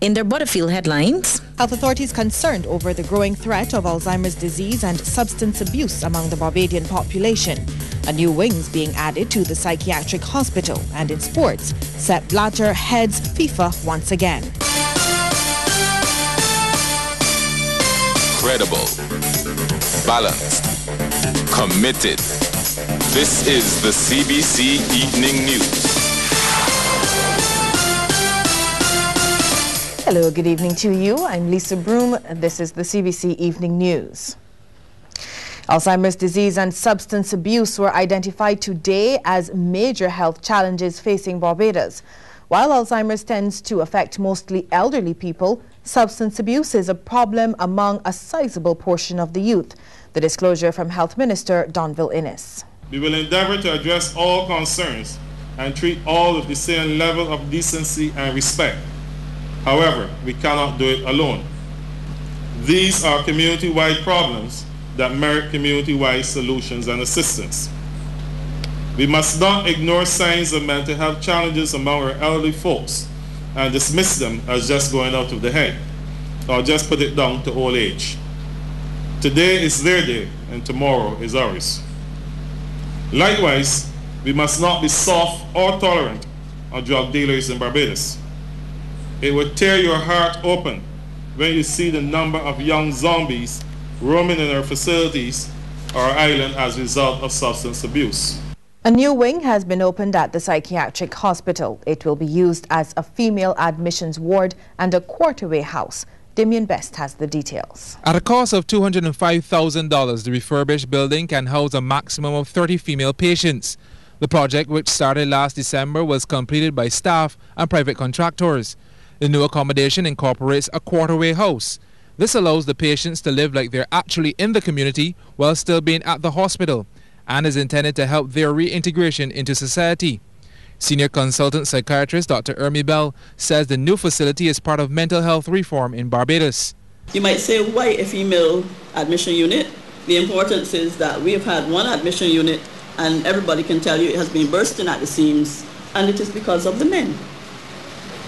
In their Butterfield headlines, health authorities concerned over the growing threat of Alzheimer's disease and substance abuse among the Barbadian population. A new wing is being added to the Psychiatric hospital. And in sports, Sepp Blatter heads FIFA once again. Credible, balanced, committed. This is the CBC Evening News. Hello, good evening to you. I'm Lisa Broom, and this is the CBC Evening News. Alzheimer's disease and substance abuse were identified today as major health challenges facing Barbados. While Alzheimer's tends to affect mostly elderly people, substance abuse is a problem among a sizable portion of the youth. The disclosure from Health Minister Donville Innes. We will endeavour to address all concerns and treat all with the same level of decency and respect. However, we cannot do it alone. These are community-wide problems that merit community-wide solutions and assistance. We must not ignore signs of mental health challenges among our elderly folks and dismiss them as just going out of the head, or just put it down to old age. Today is their day, and tomorrow is ours. Likewise, we must not be soft or tolerant of drug dealers in Barbados. It would tear your heart open when you see the number of young zombies roaming in our facilities or our island as a result of substance abuse. A new wing has been opened at the Psychiatric hospital. It will be used as a female admissions ward and a quarterway house. Damien Best has the details. At a cost of $205,000, the refurbished building can house a maximum of 30 female patients. The project, which started last December, was completed by staff and private contractors. The new accommodation incorporates a quarterway house. This allows the patients to live like they're actually in the community while still being at the hospital, and is intended to help their reintegration into society. Senior consultant psychiatrist Dr. Ermi Bell says the new facility is part of mental health reform in Barbados. You might say, why a female admission unit? The importance is that we have had one admission unit, and everybody can tell you it has been bursting at the seams, and it is because of the men.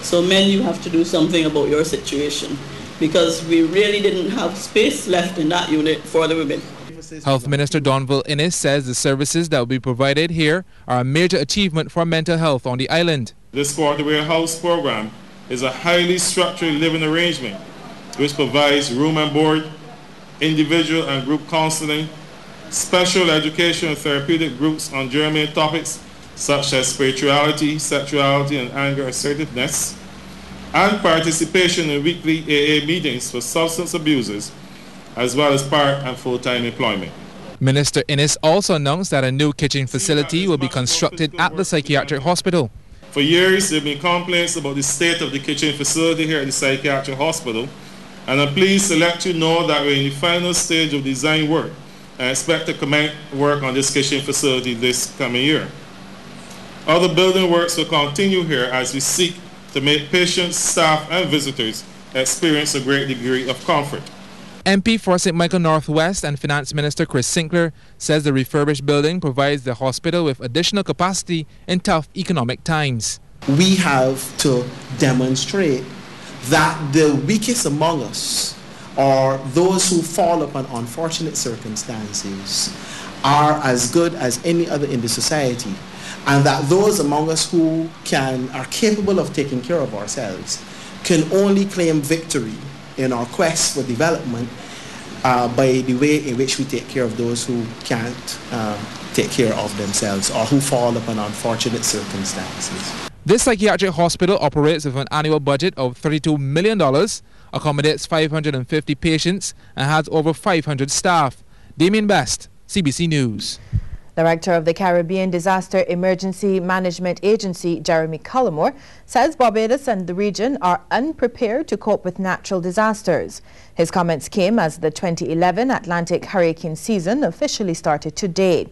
So men, you have to do something about your situation, because we really didn't have space left in that unit for the women. Health Minister Donville Innes says the services that will be provided here are a major achievement for mental health on the island. This quarterway house program is a highly structured living arrangement which provides room and board, individual and group counseling, special education and therapeutic groups on germane topics such as spirituality, sexuality and anger assertiveness, and participation in weekly AA meetings for substance abusers, as well as part and full-time employment. Minister Innes also announced that a new kitchen facility will be constructed at the Psychiatric hospital. For years, there have been complaints about the state of the kitchen facility here at the Psychiatric hospital, and I'm pleased to let you know that we're in the final stage of design work and expect to commence work on this kitchen facility this coming year. Other building works will continue here as we seek to make patients, staff and visitors experience a great degree of comfort. MP for St. Michael Northwest and Finance Minister Chris Sinclair says the refurbished building provides the hospital with additional capacity in tough economic times. We have to demonstrate that the weakest among us, or those who fall upon unfortunate circumstances, are as good as any other in the society, and that those among us who are capable of taking care of ourselves can only claim victory in our quest for development by the way in which we take care of those who can't take care of themselves or who fall upon unfortunate circumstances. This psychiatric hospital operates with an annual budget of $32 million, accommodates 550 patients, and has over 500 staff. Damien Best, CBC News. Director of the Caribbean Disaster Emergency Management Agency, Jeremy Cullimore, says Barbados and the region are unprepared to cope with natural disasters. His comments came as the 2011 Atlantic hurricane season officially started today.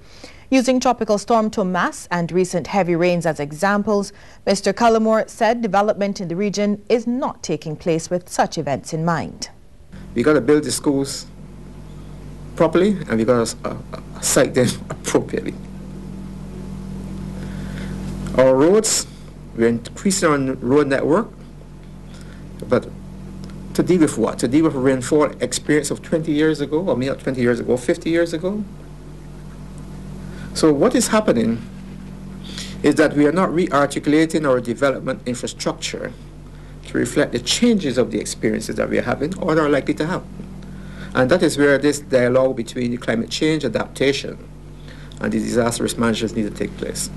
Using Tropical Storm Tomas and recent heavy rains as examples, Mr. Cullimore said development in the region is not taking place with such events in mind. We got to build the schools properly, and we got to site them appropriately. Our roads, we're increasing our road network. But to deal with what? To deal with a rainfall experience of 20 years ago, or maybe not 20 years ago, 50 years ago? So what is happening is that we are not re-articulating our development infrastructure to reflect the changes of the experiences that we are having or are likely to have. And that is where this dialogue between the climate change adaptation and the disaster risk managers need to take place.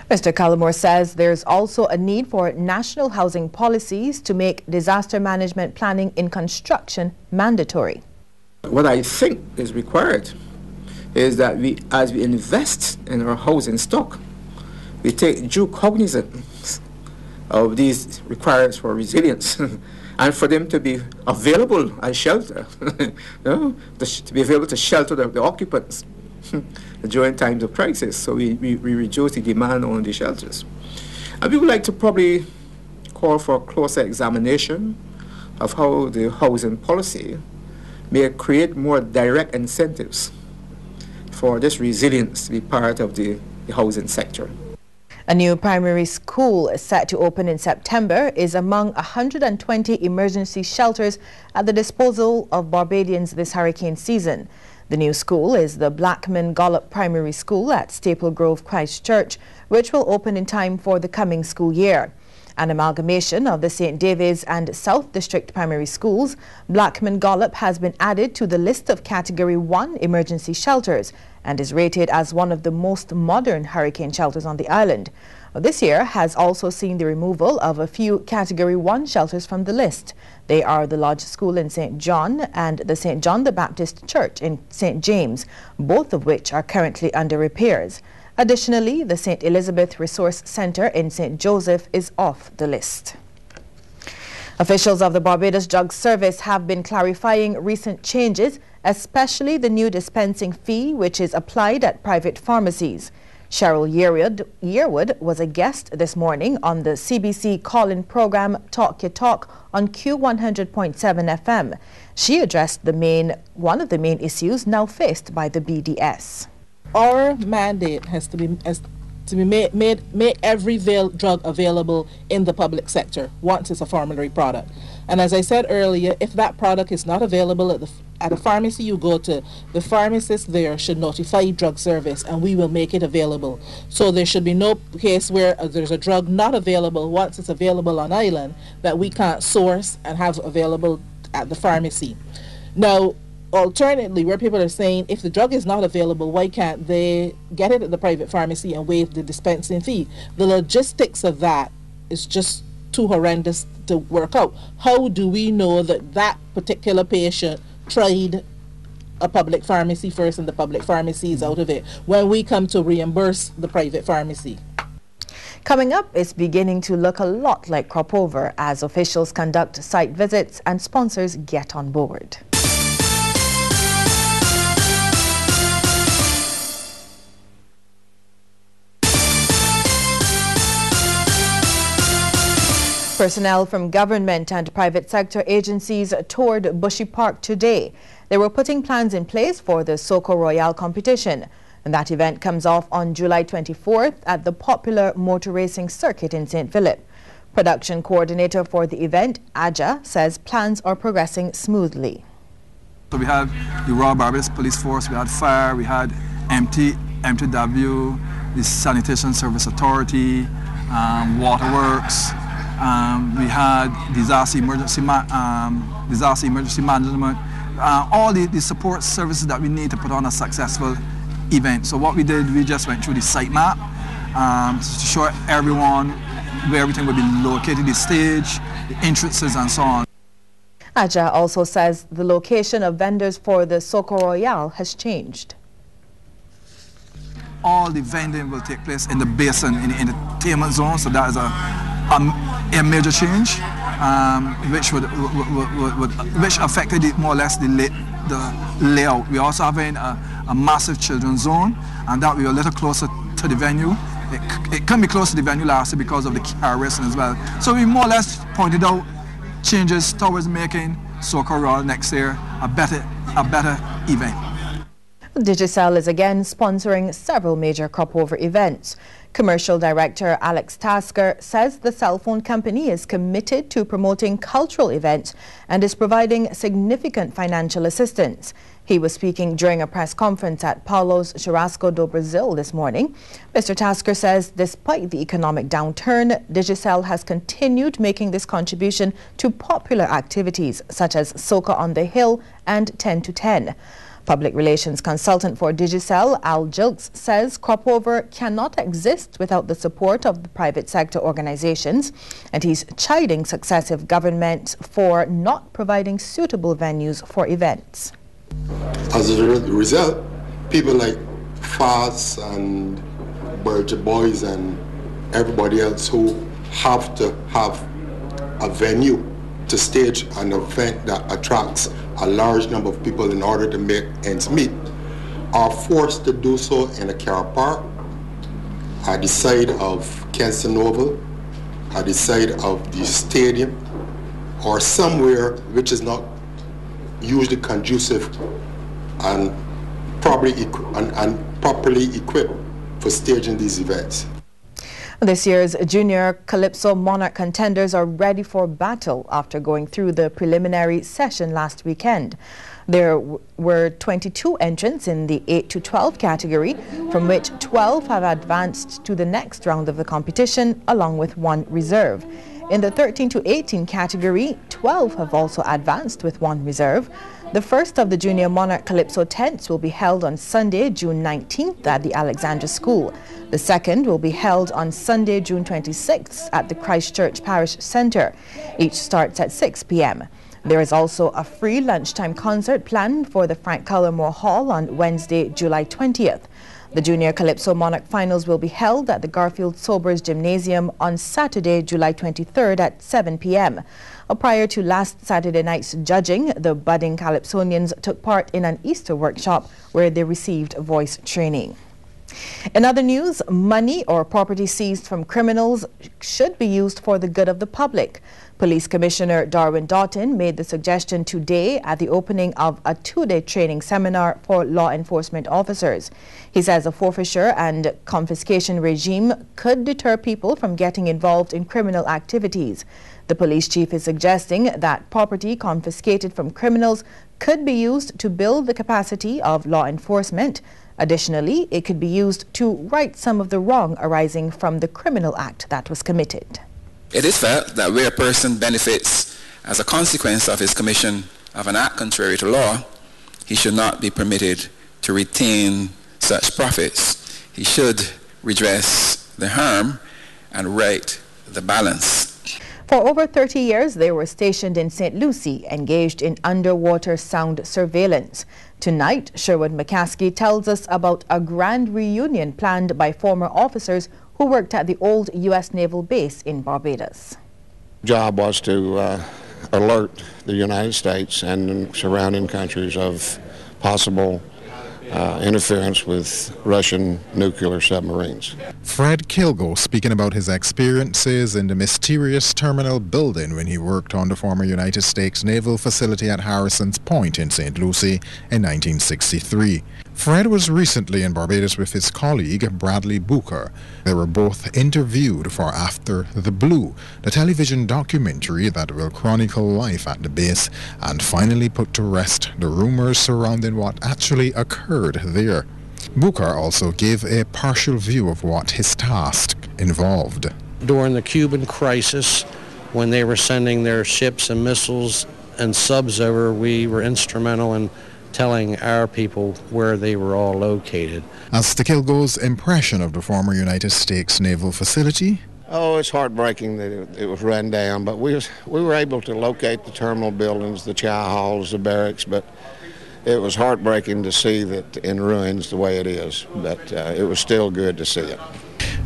Mr. Cullimore says there's also a need for national housing policies to make disaster management planning in construction mandatory. What I think is required is that as we invest in our housing stock, we take due cognizance of these requirements for resilience and for them to be available as shelter, to be available to shelter the occupants during times of crisis. So we reduce the demand on the shelters. And we would like to probably call for a closer examination of how the housing policy may create more direct incentives for this resilience to be part of the housing sector. A new primary school set to open in September is among 120 emergency shelters at the disposal of Barbadians this hurricane season. The new school is the Blackman Gallop Primary School at Staple Grove, Christchurch, which will open in time for the coming school year. An amalgamation of the St. David's and South District primary schools, Blackman Gallop has been added to the list of Category 1 emergency shelters and is rated as one of the most modern hurricane shelters on the island. This year has also seen the removal of a few Category 1 shelters from the list. They are the Lodge School in St. John and the St. John the Baptist Church in St. James, both of which are currently under repairs. Additionally, the St. Elizabeth Resource Centre in St. Joseph is off the list. Officials of the Barbados Drug Service have been clarifying recent changes, especially the new dispensing fee which is applied at private pharmacies. Cheryl Yearwood was a guest this morning on the CBC call-in program Talk Your Talk on Q100.7 FM. She addressed one of the main issues now faced by the BDS. Our mandate has to be make every drug available in the public sector once it's a formulary product. And as I said earlier, if that product is not available at a pharmacy, you go to the pharmacist there should notify drug service and we will make it available. So there should be no case where there's a drug not available once it's available on island that we can't source and have available at the pharmacy. Now, alternatively, where people are saying if the drug is not available, why can't they get it at the private pharmacy and waive the dispensing fee? The logistics of that is just too horrendous to work out. How do we know that that particular patient tried a public pharmacy first and the public pharmacy is out of it when we come to reimburse the private pharmacy? Coming up, it's beginning to look a lot like crop over as officials conduct site visits and sponsors get on board. Personnel from government and private sector agencies toured Bushy Park today. They were putting plans in place for the Soco Royale competition. And that event comes off on July 24th at the popular motor racing circuit in St. Philip. Production coordinator for the event, Aja, says plans are progressing smoothly. So we had the Royal Barbados Police Force, we had fire, we had MTW, the Sanitation Service Authority, Waterworks. We had disaster emergency management, all the support services that we need to put on a successful event. So what we did, we just went through the site map to show everyone where everything would be located, the stage, the entrances and so on. Aja also says the location of vendors for the Soco Royale has changed. All the vending will take place in the basin, in the entertainment zone, so that is a major change, which affected more or less the layout. We also having a massive children's zone, and that we are a little closer to the venue. It can be close to the venue last year because of the car racing as well. So we more or less pointed out changes towards making Soco Royale next year a better event. Digicel is again sponsoring several major crop-over events. Commercial Director Alex Tasker says the cell phone company is committed to promoting cultural events and is providing significant financial assistance. He was speaking during a press conference at Paulo's Churrasco do Brasil this morning. Mr. Tasker says despite the economic downturn, Digicel has continued making this contribution to popular activities such as Soca on the Hill and 10 to 10. Public relations consultant for Digicel, Al Jilks, says crop-over cannot exist without the support of the private sector organizations, and he's chiding successive governments for not providing suitable venues for events. As a result, people like FAS and Birds Boys and everybody else who have to have a venue to stage an event that attracts a large number of people in order to make ends meet are forced to do so in a car park, at the side of Kingston Oval, at the side of the stadium, or somewhere which is not usually conducive and properly equipped for staging these events. This year's Junior Calypso Monarch contenders are ready for battle after going through the preliminary session last weekend. There were 22 entrants in the 8 to 12 category, from which 12 have advanced to the next round of the competition, along with 1 reserve. In the 13 to 18 category, 12 have also advanced with 1 reserve. The first of the Junior Monarch Calypso tents will be held on Sunday, June 19th at the Alexandra School. The second will be held on Sunday, June 26th at the Christchurch Parish Centre. Each starts at 6 p.m. There is also a free lunchtime concert planned for the Frank Cullimore Hall on Wednesday, July 20th. The Junior Calypso Monarch Finals will be held at the Garfield Sobers Gymnasium on Saturday, July 23rd at 7 p.m. Prior to last Saturday night's judging, the budding Calypsonians took part in an Easter workshop where they received voice training. In other news, money or property seized from criminals should be used for the good of the public. Police Commissioner Darwin Doughton made the suggestion today at the opening of a 2-day training seminar for law enforcement officers. He says a forfeiture and confiscation regime could deter people from getting involved in criminal activities. The police chief is suggesting that property confiscated from criminals could be used to build the capacity of law enforcement. Additionally, it could be used to right some of the wrong arising from the criminal act that was committed. It is felt that where a person benefits as a consequence of his commission of an act contrary to law, he should not be permitted to retain such profits. He should redress the harm and right the balance. For over 30 years, they were stationed in St. Lucie, engaged in underwater sound surveillance. Tonight, Sherwood McCaskey tells us about a grand reunion planned by former officers who worked at the old U.S. Naval Base in Barbados. The job was to alert the United States and surrounding countries of possible interference with Russian nuclear submarines. Fred Kilgo speaking about his experiences in the mysterious terminal building when he worked on the former United States Naval facility at Harrison's Point in St. Lucie in 1963. Fred was recently in Barbados with his colleague Bradley Booker. They were both interviewed for After the Blue, the television documentary that will chronicle life at the base and finally put to rest the rumors surrounding what actually occurred there. Booker also gave a partial view of what his task involved. During the Cuban crisis, when they were sending their ships and missiles and subs over, we were instrumental in telling our people where they were all located. As to Kilgo's impression of the former United States Naval facility? Oh, it's heartbreaking that it was run down, but we were able to locate the terminal buildings, the chow halls, the barracks, but it was heartbreaking to see that in ruins the way it is, but it was still good to see it.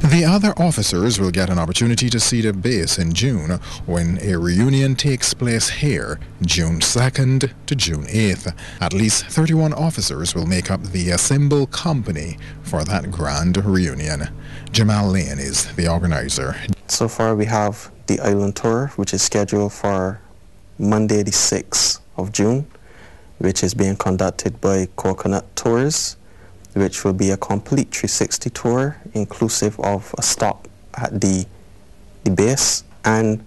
The other officers will get an opportunity to see the base in June when a reunion takes place here, June 2nd to June 8th. At least 31 officers will make up the Assemble Company for that grand reunion. Jamal Lane is the organizer. So far we have the island tour, which is scheduled for Monday the 6th of June, which is being conducted by Coconut Tours. which will be a complete 360 tour, inclusive of a stop at the base and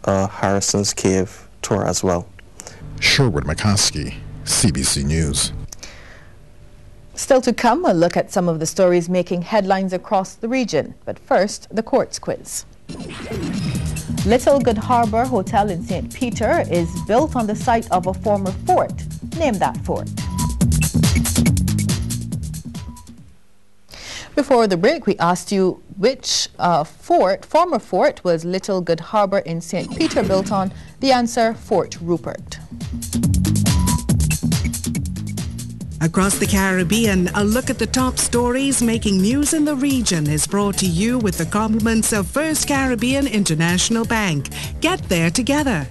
a Harrison's Cave tour as well. Sherwood McCaskey, CBC News. Still to come, a look at some of the stories making headlines across the region. But first, the courts quiz. Little Good Harbor Hotel in St. Peter is built on the site of a former fort. Name that fort. Before the break, we asked you which former fort was Little Good Harbor in St. Peter built on. The answer, Fort Rupert. Across the Caribbean, a look at the top stories making news in the region is brought to you with the compliments of First Caribbean International Bank. Get there together.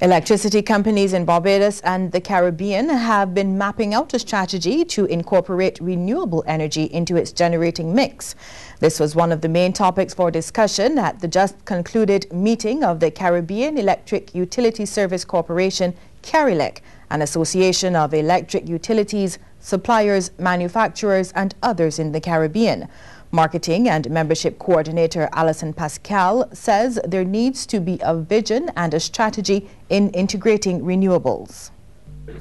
Electricity companies in Barbados and the Caribbean have been mapping out a strategy to incorporate renewable energy into its generating mix. This was one of the main topics for discussion at the just concluded meeting of the Caribbean Electric Utility Service Corporation, CARELEC, an association of electric utilities, suppliers, manufacturers and others in the Caribbean. Marketing and Membership Coordinator Alison Pascal says there needs to be a vision and a strategy in integrating renewables.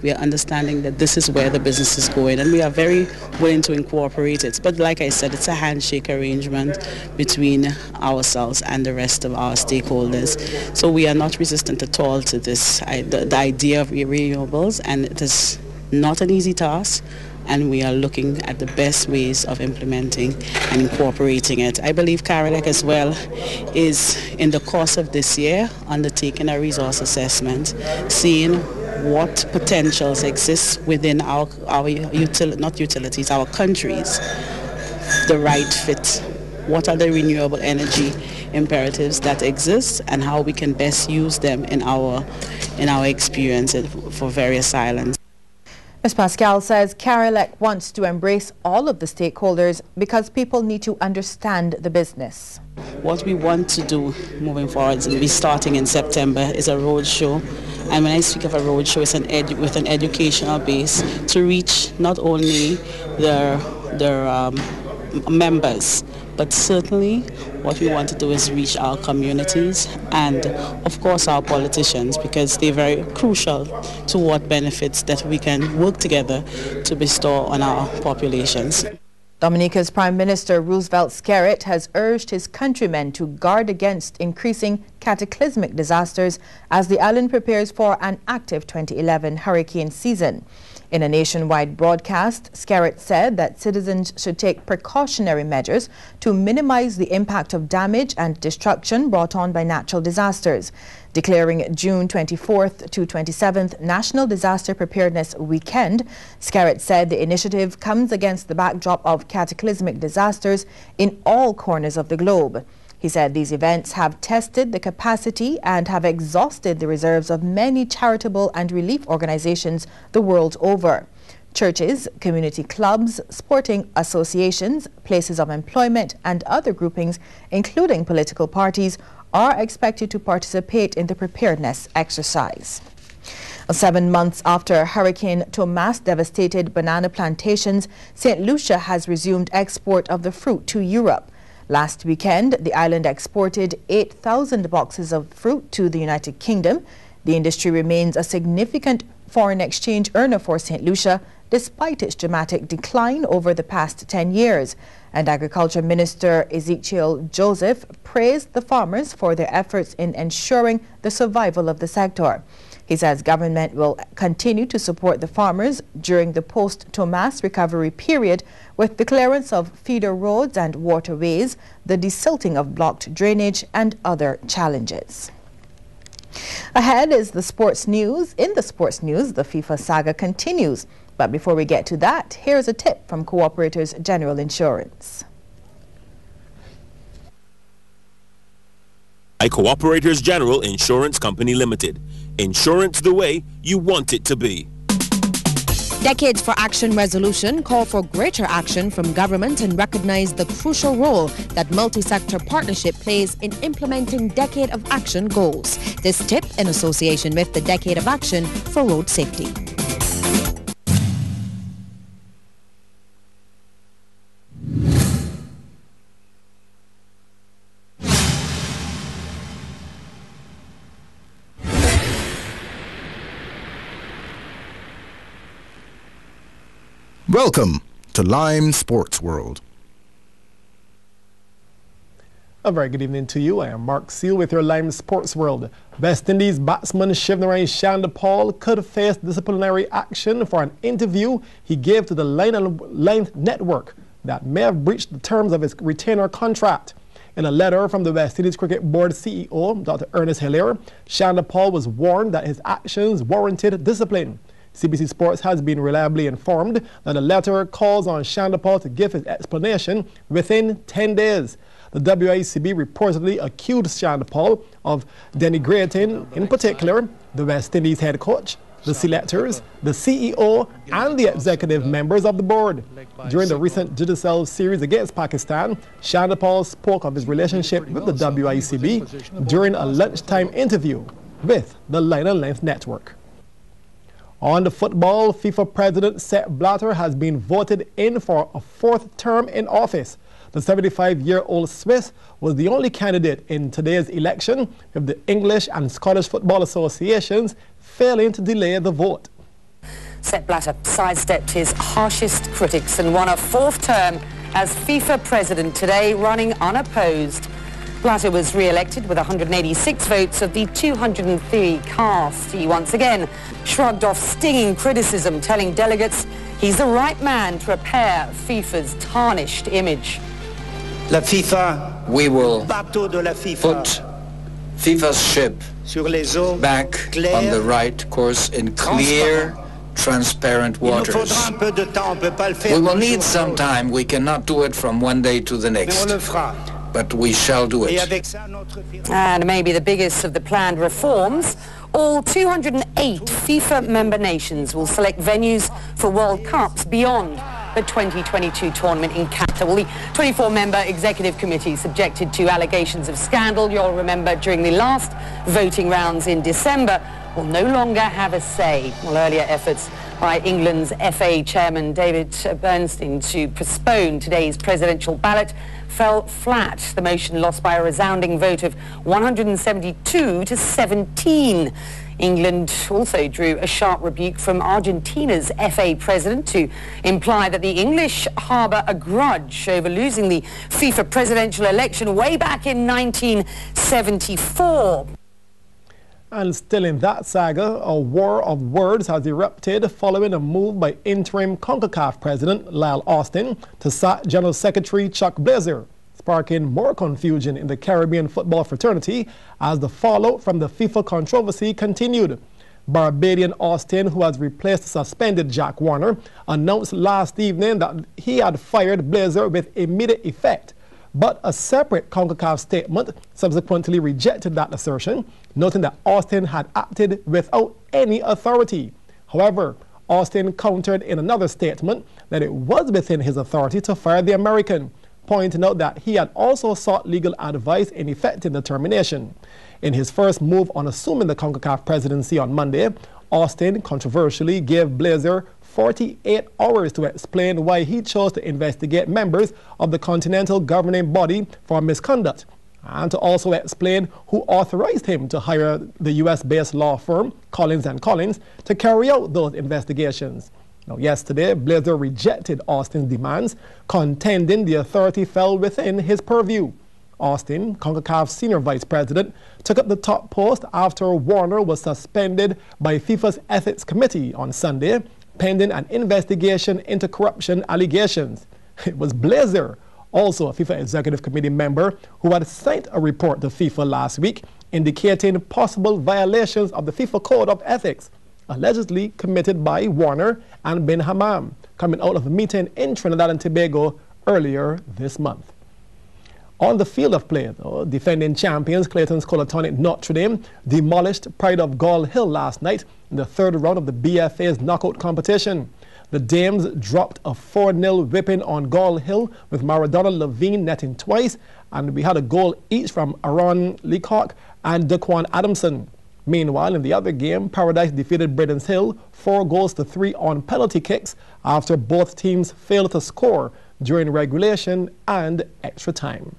We are understanding that this is where the business is going and we are very willing to incorporate it. But like I said, it's a handshake arrangement between ourselves and the rest of our stakeholders. So we are not resistant at all to this, the idea of renewables, and it is not an easy task. And we are looking at the best ways of implementing and incorporating it. I believe CARELEC as well is in the course of this year undertaking a resource assessment, seeing what potentials exist within our countries, the right fit. What are the renewable energy imperatives that exist and how we can best use them in our experience for various islands. Ms. Pascal says CARELEC wants to embrace all of the stakeholders because people need to understand the business. What we want to do moving forward, and be starting in September, is a road show. And when I speak of a road show, it's with an educational base to reach not only their members, but certainly what we want to do is reach our communities and of course our politicians, because they're very crucial to what benefits that we can work together to bestow on our populations. Dominica's Prime Minister Roosevelt Skerrit has urged his countrymen to guard against increasing cataclysmic disasters as the island prepares for an active 2011 hurricane season. In a nationwide broadcast, Skerrit said that citizens should take precautionary measures to minimize the impact of damage and destruction brought on by natural disasters. Declaring June 24th to 27th National Disaster Preparedness Weekend, Skerrit said the initiative comes against the backdrop of cataclysmic disasters in all corners of the globe. He said these events have tested the capacity and have exhausted the reserves of many charitable and relief organizations the world over. Churches, community clubs, sporting associations, places of employment and other groupings, including political parties, are expected to participate in the preparedness exercise. 7 months after Hurricane Tomas devastated banana plantations, St. Lucia has resumed export of the fruit to Europe. Last weekend, the island exported 8,000 boxes of fruit to the United Kingdom. The industry remains a significant foreign exchange earner for St. Lucia, despite its dramatic decline over the past 10 years. And Agriculture Minister Ezekiel Joseph praised the farmers for their efforts in ensuring the survival of the sector. He says government will continue to support the farmers during the post-Tomas recovery period with the clearance of feeder roads and waterways, the desilting of blocked drainage and other challenges. Ahead is the sports news. In the sports news, the FIFA saga continues. But before we get to that, here's a tip from Cooperators General Insurance. Cooperators General Insurance Company Limited. Insurance the way you want it to be. Decades for Action resolution call for greater action from government and recognize the crucial role that multi-sector partnership plays in implementing Decade of Action goals. This tip in association with the Decade of Action for Road Safety. Welcome to Lime Sports World. A very good evening to you. I am Mark Seal with your Lime Sports World. West Indies batsman Shivnarine Chanderpaul could face disciplinary action for an interview he gave to the Line and Length Network that may have breached the terms of his retainer contract. In a letter from the West Indies Cricket Board CEO, Dr. Ernest Hilaire, Chanderpaul was warned that his actions warranted discipline. CBC Sports has been reliably informed that the letter calls on Chanderpaul to give his explanation within 10 days. The WICB reportedly accused Chanderpaul of denigrating, in particular, the West Indies head coach, the selectors, the CEO, and the executive members of the board. During the recent Digicel series against Pakistan, Chanderpaul spoke of his relationship with the WICB during a lunchtime interview with the Line and Length Network. On the football, FIFA President Sepp Blatter has been voted in for a fourth term in office. The 75-year-old Swiss was the only candidate in today's election, with the English and Scottish Football Associations failing to delay the vote. Sepp Blatter sidestepped his harshest critics and won a fourth term as FIFA president today, running unopposed. Blatter was re-elected with 186 votes of the 203 cast. He once again shrugged off stinging criticism, telling delegates he's the right man to repair FIFA's tarnished image. We will put FIFA's ship back on the right course in clear, transparent waters. We will need some time. We cannot do it from one day to the next. But we shall do it. And maybe the biggest of the planned reforms, all 208 FIFA member nations will select venues for World Cups beyond the 2022 tournament in Qatar. Well, the 24-member executive committee subjected to allegations of scandal, you'll remember, during the last voting rounds in December, will no longer have a say. Well, earlier efforts by England's FA chairman David Bernstein to postpone today's presidential ballot fell flat. The motion lost by a resounding vote of 172 to 17. England also drew a sharp rebuke from Argentina's FA president to imply that the English harbour a grudge over losing the FIFA presidential election way back in 1974. And still in that saga, a war of words has erupted following a move by interim CONCACAF President Lyle Austin to sack General Secretary Chuck Blazer, sparking more confusion in the Caribbean football fraternity as the fallout from the FIFA controversy continued. Barbadian Austin, who has replaced suspended Jack Warner, announced last evening that he had fired Blazer with immediate effect. But a separate CONCACAF statement subsequently rejected that assertion, noting that Austin had acted without any authority. However, Austin countered in another statement that it was within his authority to fire the American, pointing out that he had also sought legal advice in effecting the termination. In his first move on assuming the CONCACAF presidency on Monday, Austin controversially gave Blazer 48 hours to explain why he chose to investigate members of the continental governing body for misconduct, and to also explain who authorized him to hire the US-based law firm Collins & Collins to carry out those investigations. Now, yesterday, Blazer rejected Austin's demands, contending the authority fell within his purview. Austin, CONCACAF's senior vice president, took up the top post after Warner was suspended by FIFA's ethics committee on Sunday, pending an investigation into corruption allegations. It was Blazer, also a FIFA executive committee member, who had sent a report to FIFA last week indicating possible violations of the FIFA Code of Ethics, allegedly committed by Warner and bin Hammam, coming out of a meeting in Trinidad and Tobago earlier this month. On the field of play, though, defending champions Clayton's Colatonic Notre Dame demolished Pride of Gall Hill last night in the third round of the BFA's knockout competition. The Dames dropped a 4-0 whipping on Gall Hill, with Maradona Levine netting twice, and we had a goal each from Aaron Leacock and Daquan Adamson. Meanwhile, in the other game, Paradise defeated Bredens Hill 4-3 on penalty kicks after both teams failed to score during regulation and extra time.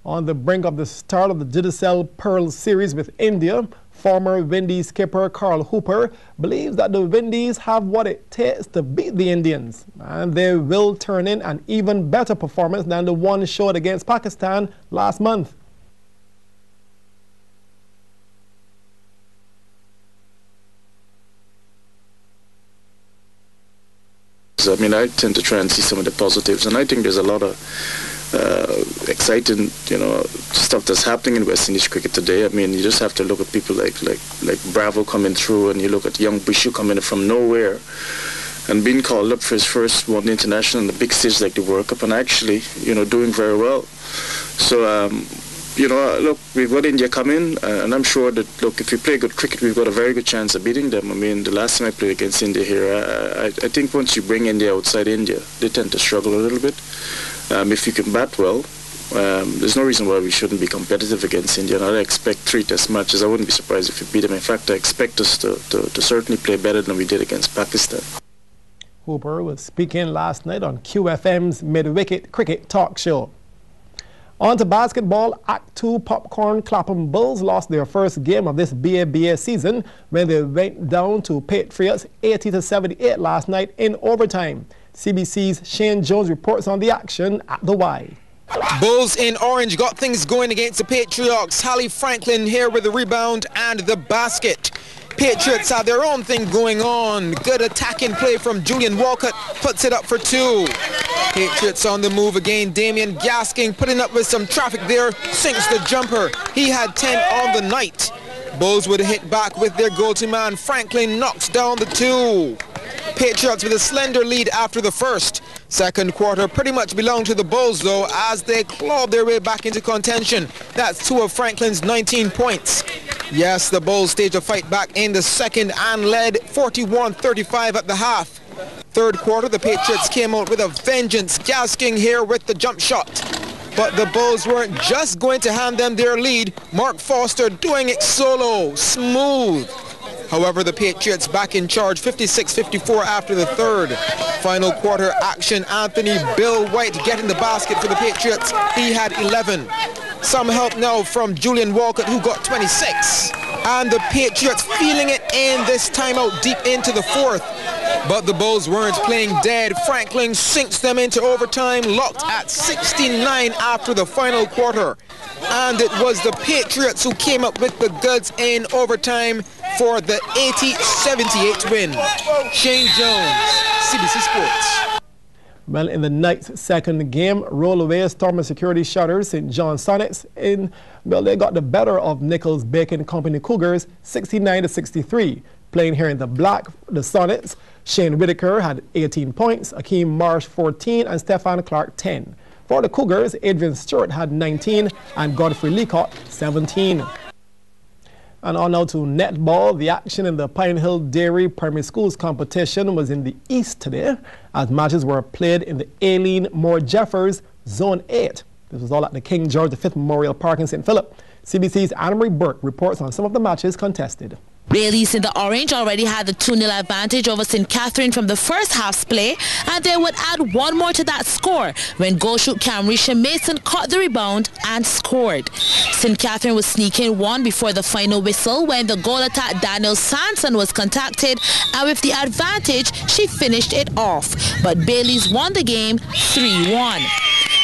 On the brink of the start of the Digicel Pearl Series with India, former Windies skipper Carl Hooper believes that the Windies have what it takes to beat the Indians, and they will turn in an even better performance than the one showed against Pakistan last month. I mean, I tend to try and see some of the positives, and I think there's a lot of exciting, stuff that's happening in West Indies cricket today. I mean, you just have to look at people like Bravo coming through, and you look at young Bishu coming in from nowhere and being called up for his first one international on the big stage like the World Cup, and actually, doing very well. So, look, we've got India coming, and I'm sure that, look, if we play good cricket, we've got a very good chance of beating them. I mean, the last time I played against India here, I think once you bring India outside India, they tend to struggle a little bit. If you can bat well, there's no reason why we shouldn't be competitive against India. And I expect 3 test matches. I wouldn't be surprised if we beat them. In fact, I expect us to certainly play better than we did against Pakistan. Hooper was speaking last night on QFM's Mid-Wicket Cricket Talk Show. On to basketball, Act 2 Popcorn Clapham Bulls lost their first game of this BABA season when they went down to Patriots 80-78 last night in overtime. CBC's Shane Jones reports on the action at the Y. Bulls in orange got things going against the Patriots. Hallie Franklin here with the rebound and the basket. Patriots have their own thing going on. Good attacking play from Julian Walcott, puts it up for 2. Patriots on the move again. Damien Gasking putting up with some traffic there, sinks the jumper. He had 10 on the night. Bulls would hit back with their go-to man. Franklin knocks down the 2. Patriots with a slender lead after the first. Second quarter pretty much belonged to the Bulls, though, as they clawed their way back into contention. That's 2 of Franklin's 19 points. Yes, the Bulls staged a fight back in the second and led 41-35 at the half. Third quarter, the Patriots came out with a vengeance. Gasking here with the jump shot. But the Bulls weren't just going to hand them their lead. Mark Foster doing it solo, smooth. However, the Patriots back in charge, 56-54 after the third. Final quarter action, Anthony Bill White getting the basket for the Patriots. He had 11. Some help now from Julian Walcott, who got 26. And the Patriots feeling it in this timeout deep into the fourth. But the Bulls weren't playing dead. Franklin sinks them into overtime, locked at 69 after the final quarter. And it was the Patriots who came up with the goods in overtime for the 80-78 win. Shane Jones, CBC Sports. Well, in the night's second game, roll-away Stormer Security Shutters St. John Sonnets they got the better of Nichols Bacon Company Cougars 69-63. Playing here in the black, the Sonnets, Shane Whitaker had 18 points, Akeem Marsh 14, and Stefan Clark 10. For the Cougars, Adrian Stewart had 19 and Godfrey Leacock 17. And on now to netball. The action in the Pine Hill Dairy Primary Schools competition was in the east today, as matches were played in the Aileen Moore Jeffers Zone 8. This was all at the King George V Memorial Park in St. Philip. CBC's Anne-Marie Burke reports on some of the matches contested. Bailey's in the orange already had the 2-0 advantage over St. Catherine from the first half's play, and they would add one more to that score when goal shoot Camrisha Mason caught the rebound and scored. St. Catherine was sneaking one before the final whistle when the goal attack Daniel Sanson was contacted, and with the advantage she finished it off. But Bailey's won the game 3-1.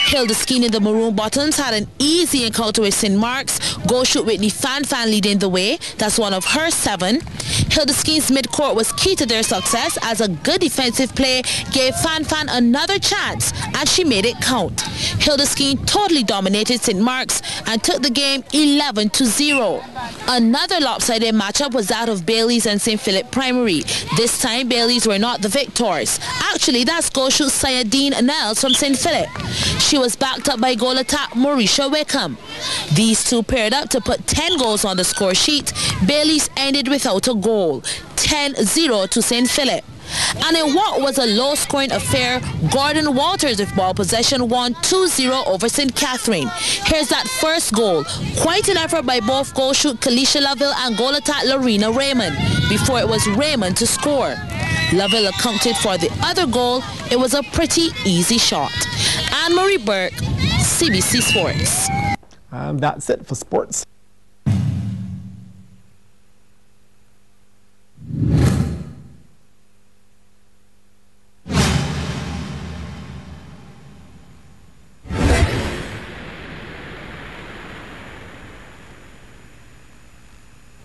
Hilda Skeen in the Maroon Bottoms had an easy encounter with St. Mark's. Goal shoot Whitney Fan leading the way. That's one of her 7. Hilda Skeen's midcourt was key to their success, as a good defensive play gave Fan another chance, and she made it count. Hilda Skeen totally dominated St. Mark's and took the game 11-0. Another lopsided matchup was that of Bailey's and St. Philip Primary. This time, Bailey's were not the victors. Actually, that's goal shoot Sayadine Nels from St. Philip. She was backed up by goal attack Mauricia Wickham. These two paired up to put 10 goals on the score sheet. Bailey's ended without a goal, 10-0 to St. Philip. And in what was a low-scoring affair, Gordon Walters with ball possession won 2-0 over St. Catherine. Here's that first goal. Quite an effort by both goal shoot Kalisha Lovell and goal attack Lorena Raymond, before it was Raymond to score. Lovell accounted for the other goal. It was a pretty easy shot. Anne-Marie Burke, CBC Sports. And that's it for sports.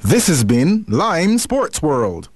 This has been Lime Sports World.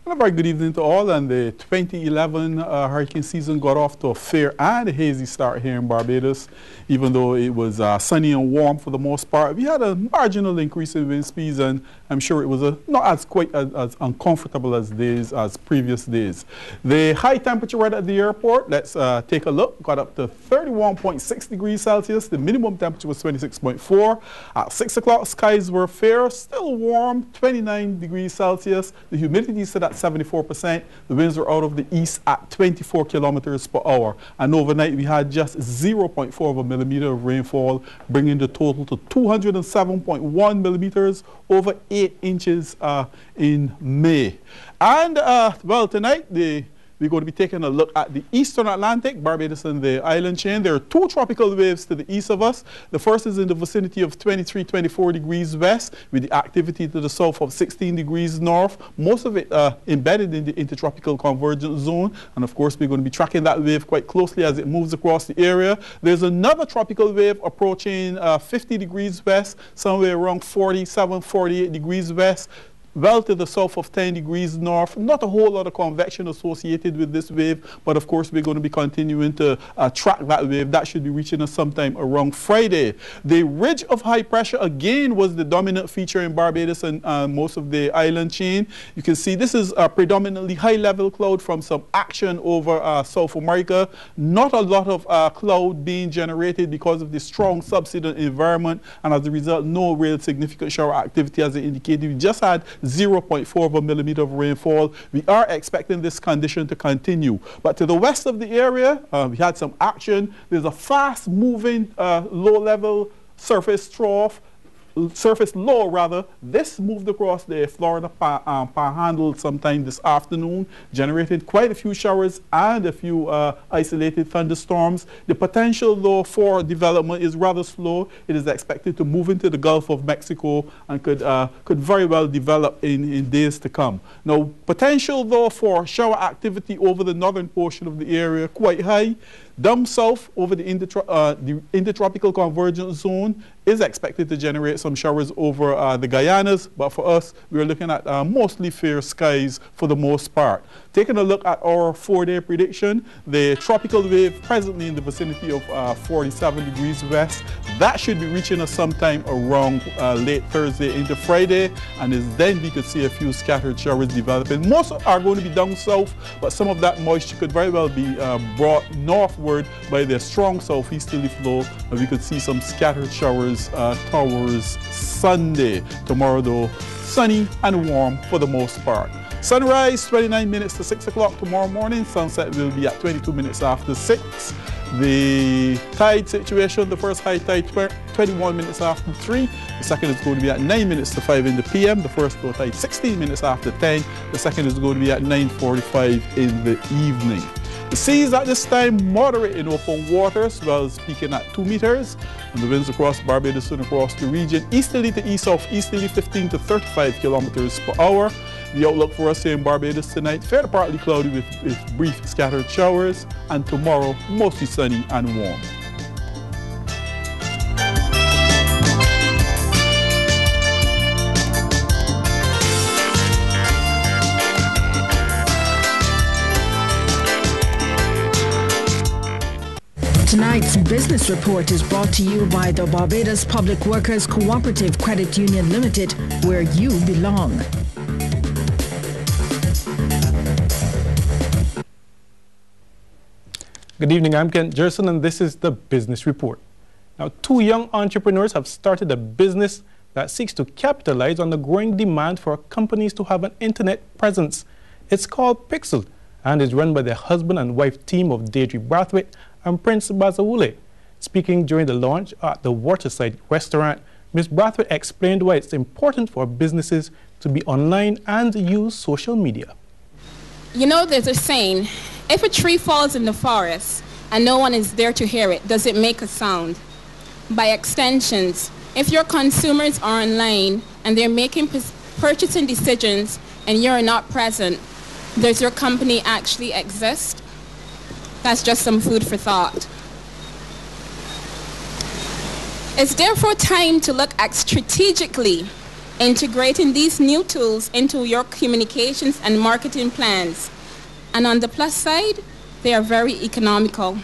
And a very good evening to all. And the 2011 hurricane season got off to a fair and a hazy start here in Barbados. Even though it was sunny and warm for the most part, we had a marginal increase in wind speeds, and I'm sure it was not quite as uncomfortable as previous days. The high temperature right at the airport, let's take a look, got up to 31.6 degrees Celsius. The minimum temperature was 26.4. At 6 o'clock, skies were fair, still warm, 29 degrees Celsius. The humidity stood at 74%. The winds were out of the east at 24 kilometers per hour. And overnight, we had just 0.4 of a millimeter of rainfall, bringing the total to 207.1 millimeters, over 8 inches in May. And, well, tonight, we're going to be taking a look at the Eastern Atlantic, Barbados and the island chain. There are 2 tropical waves to the east of us. The first is in the vicinity of 23-24 degrees west, with the activity to the south of 16 degrees north, most of it embedded in the intertropical convergence zone. And of course, we're going to be tracking that wave quite closely as it moves across the area. There's another tropical wave approaching 50 degrees west, somewhere around 47-48 degrees west, well to the south of 10 degrees north. Not a whole lot of convection associated with this wave, but of course we're going to be continuing to track that wave. That should be reaching us sometime around Friday. The ridge of high pressure again was the dominant feature in Barbados and most of the island chain. You can see this is a predominantly high level cloud from some action over South America. Not a lot of cloud being generated because of the strong subsidence environment, and as a result no real significant shower activity as it indicated. We just had 0.4 of a millimeter of rainfall. We are expecting this condition to continue. But to the west of the area, we had some action. There's a fast moving low-level surface low rather. This moved across the Florida panhandle sometime this afternoon, generated quite a few showers and a few isolated thunderstorms. The potential though for development is rather slow. It is expected to move into the Gulf of Mexico and could very well develop in days to come. Now, potential though for shower activity over the northern portion of the area quite high. Down south over the intertropical convergence zone is expected to generate some showers over the Guyanas, but for us, we're looking at mostly fair skies for the most part. Taking a look at our 4-day prediction, the tropical wave presently in the vicinity of 47 degrees west, that should be reaching us sometime around late Thursday into Friday, and then we could see a few scattered showers developing. Most are going to be down south, but some of that moisture could very well be brought northward by the strong southeasterly flow, and we could see some scattered showers towards Sunday. Tomorrow though, sunny and warm for the most part. Sunrise 29 minutes to 6 o'clock tomorrow morning. Sunset will be at 22 minutes after 6. The tide situation, the first high tide 21 minutes after 3. The second is going to be at 9 minutes to 5 in the PM. The first low tide 16 minutes after 10. The second is going to be at 9:45 in the evening. The seas at this time moderate in open waters, well peaking at 2 meters. And the winds across Barbados and across the region, easterly to east southeasterly 15 to 35 kilometers per hour. The outlook for us here in Barbados tonight, fairly partly cloudy with brief scattered showers, and tomorrow mostly sunny and warm. Tonight's business report is brought to you by the Barbados Public Workers Cooperative Credit Union Limited, where you belong. Good evening, I'm Kent Jerson, and this is the Business Report. Now, 2 young entrepreneurs have started a business that seeks to capitalize on the growing demand for companies to have an internet presence. It's called Pixel and is run by the husband and wife team of Deirdre Brathwaite and Prince Bazawule. Speaking during the launch at the Waterside restaurant, Ms. Brathwaite explained why it's important for businesses to be online and use social media. You know, there's a saying, if a tree falls in the forest and no one is there to hear it, does it make a sound? By extensions, if your consumers are online and they're making purchasing decisions and you're not present, does your company actually exist? That's just some food for thought. It's therefore time to look at strategically integrating these new tools into your communications and marketing plans. And on the plus side, they are very economical.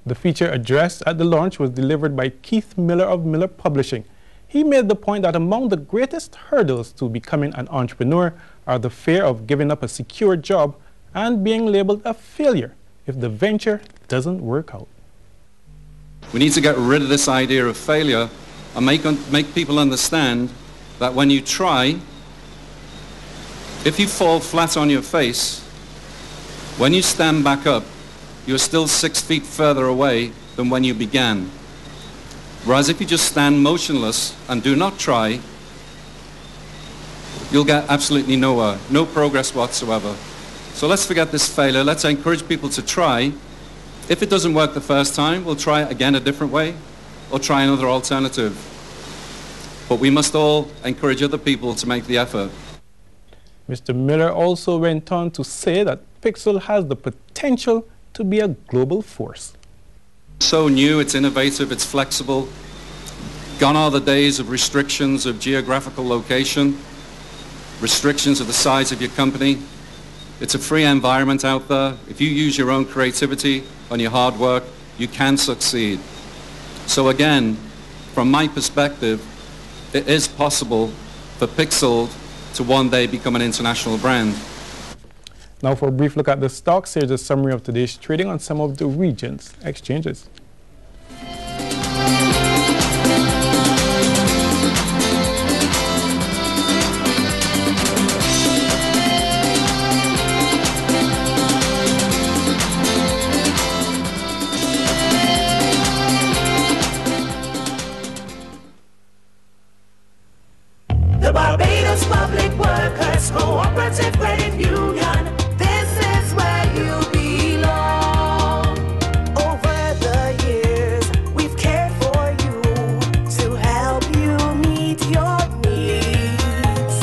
The feature addressed at the launch was delivered by Keith Miller of Miller Publishing. He made the point that among the greatest hurdles to becoming an entrepreneur are the fear of giving up a secure job and being labeled a failure if the venture doesn't work out. We need to get rid of this idea of failure and make people understand that when you try, if you fall flat on your face, when you stand back up, you're still 6 feet further away than when you began. Whereas if you just stand motionless and do not try, you'll get absolutely nowhere, no progress whatsoever. So let's forget this failure. Let's encourage people to try. If it doesn't work the first time, we'll try it again a different way or try another alternative. But we must all encourage other people to make the effort. Mr. Miller also went on to say that Pixel has the potential to be a global force. So new, it's innovative, it's flexible. Gone are the days of restrictions of geographical location, restrictions of the size of your company. It's a free environment out there. If you use your own creativity and your hard work, you can succeed. So again, from my perspective, it is possible for Pixel to one day become an international brand. Now for a brief look at the stocks, here's a summary of today's trading on some of the region's exchanges. The Barbados Public Workers Cooperative Credit Union. This is where you belong. Over the years, we've cared for you to help you meet your needs.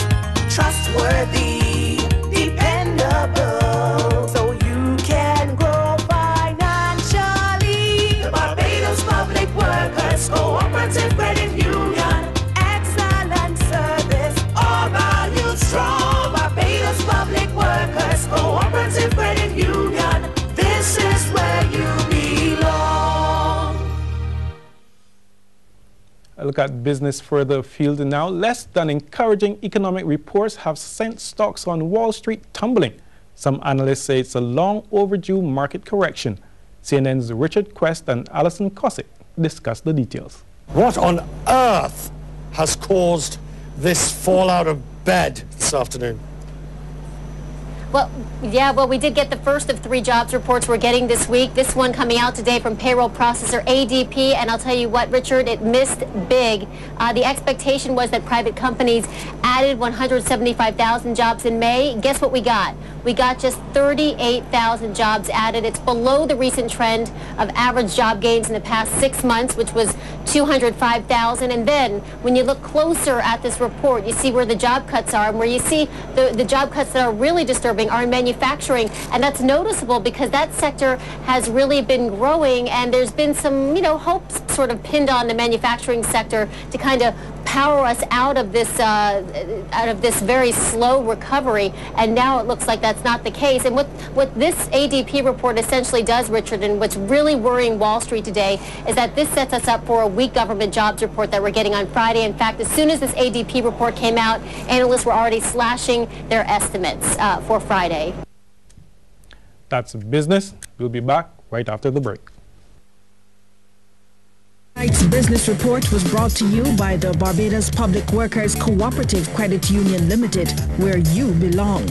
Trustworthy, dependable, so you can grow financially. The Barbados Public Workers Cooperative Credit Union. Excellent service, all values strong. Barbados Public Workers Cooperative Credit Union. This is where you belong. A look at business further afield now. Less than encouraging economic reports have sent stocks on Wall Street tumbling. Some analysts say it's a long overdue market correction. CNN's Richard Quest and Alison Cossack discuss the details. What on earth has caused this fall out of bed this afternoon? Well, we did get the first of 3 jobs reports we're getting this week. This one coming out today from payroll processor ADP. And I'll tell you what, Richard, it missed big. The expectation was that private companies added 175,000 jobs in May. Guess what we got? We got just 38,000 jobs added. It's below the recent trend of average job gains in the past 6 months, which was 205,000. And then when you look closer at this report, you see where the job cuts are, and where you see the job cuts that are really disturbing are in manufacturing. And that's noticeable because that sector has really been growing, and there's been some, hopes sort of pinned on the manufacturing sector to kind of power us out of this very slow recovery, and now it looks like that's not the case. And what this ADP report essentially does, Richard, and what's really worrying Wall Street today, is that this sets us up for a weak government jobs report that we're getting on Friday. In fact, as soon as this ADP report came out, analysts were already slashing their estimates for Friday. That's business. We'll be back right after the break. Tonight's business report was brought to you by the Barbados Public Workers Cooperative Credit Union Limited, where you belong.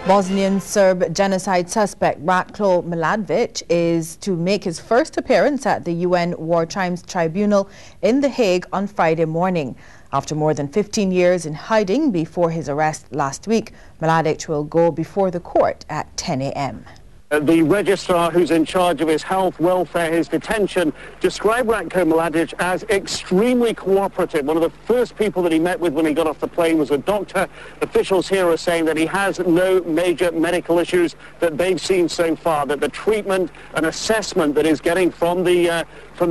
Bosnian Serb genocide suspect Ratko Mladic is to make his first appearance at the UN War Crimes Tribunal in The Hague on Friday morning. After more than 15 years in hiding before his arrest last week, Mladic will go before the court at 10 a.m. The registrar who's in charge of his health, welfare, his detention, described Ratko Mladic as extremely cooperative. One of the first people that he met with when he got off the plane was a doctor. Officials here are saying that he has no major medical issues that they've seen so far, that the treatment and assessment that he's getting from the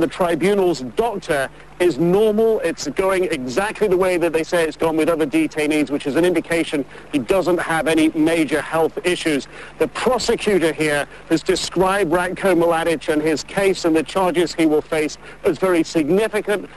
tribunal's doctor is normal. It's going exactly the way that they say it's gone with other detainees, which is an indication he doesn't have any major health issues. The prosecutor here has described Ratko Mladic and his case and the charges he will face as very significant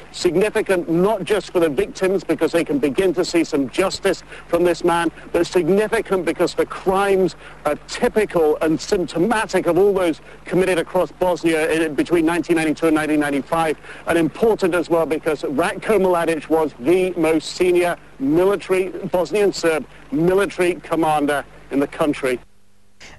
not just for the victims because they can begin to see some justice from this man, but significant because the crimes are typical and symptomatic of all those committed across Bosnia between 1992 and 1995, and important as well because Ratko Mladic was the most senior Bosnian Serb military commander in the country.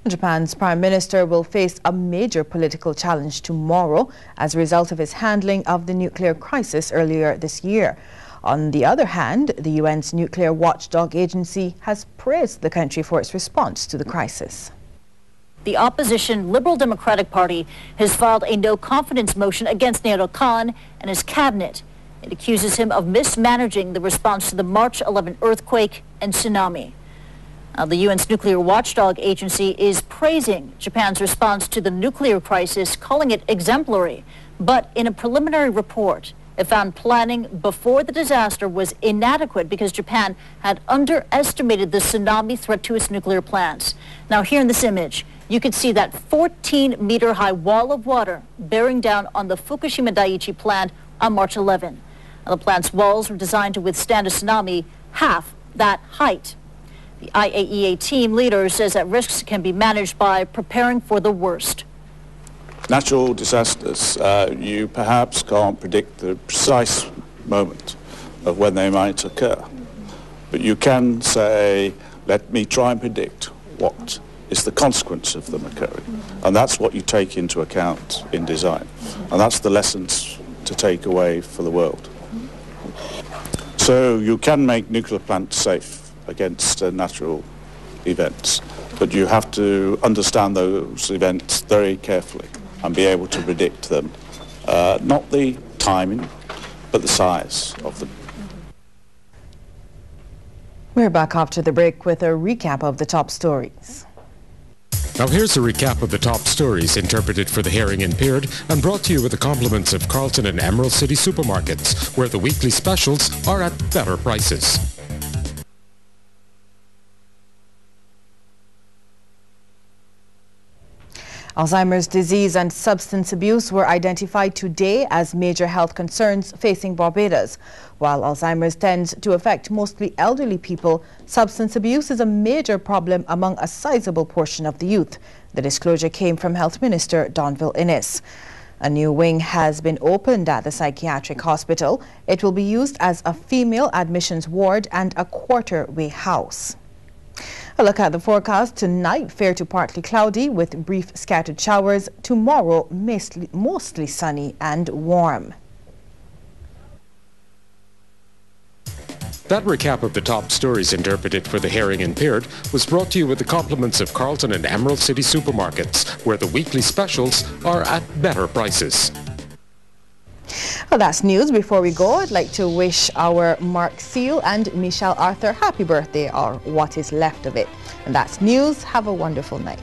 Japan's Prime Minister will face a major political challenge tomorrow as a result of his handling of the nuclear crisis earlier this year. On the other hand, the UN's nuclear watchdog agency has praised the country for its response to the crisis. The opposition Liberal Democratic Party has filed a no-confidence motion against Nader Khan and his cabinet. It accuses him of mismanaging the response to the March 11 earthquake and tsunami. The UN's nuclear watchdog agency is praising Japan's response to the nuclear crisis, calling it exemplary. But in a preliminary report, it found planning before the disaster was inadequate because Japan had underestimated the tsunami threat to its nuclear plants. Now, here in this image, you can see that 14-meter-high wall of water bearing down on the Fukushima Daiichi plant on March 11. Now, the plant's walls were designed to withstand a tsunami half that height. The IAEA team leader says that risks can be managed by preparing for the worst. Natural disasters, you perhaps can't predict the precise moment of when they might occur. But you can say, let me try and predict what is the consequence of them occurring. And that's what you take into account in design. And that's the lessons to take away for the world. So you can make nuclear plants safe against natural events, but you have to understand those events very carefully and be able to predict them, not the timing, but the size of them. We're back after the break with a recap of the top stories. Now here's a recap of the top stories interpreted for the hearing impaired and brought to you with the compliments of Carlton and Emerald City supermarkets, where the weekly specials are at better prices. Alzheimer's disease and substance abuse were identified today as major health concerns facing Barbados. While Alzheimer's tends to affect mostly elderly people, substance abuse is a major problem among a sizable portion of the youth. The disclosure came from Health Minister Donville Innes. A new wing has been opened at the Psychiatric Hospital. It will be used as a female admissions ward and a quarter-way house. A look at the forecast. Tonight, fair to partly cloudy with brief scattered showers. Tomorrow, mostly sunny and warm. That recap of the top stories interpreted for the hearing impaired was brought to you with the compliments of Carlton and Emerald City supermarkets, where the weekly specials are at better prices. Well, that's news. Before we go, I'd like to wish our Mark Seal and Michelle Arthur happy birthday, or what is left of it. And that's news. Have a wonderful night.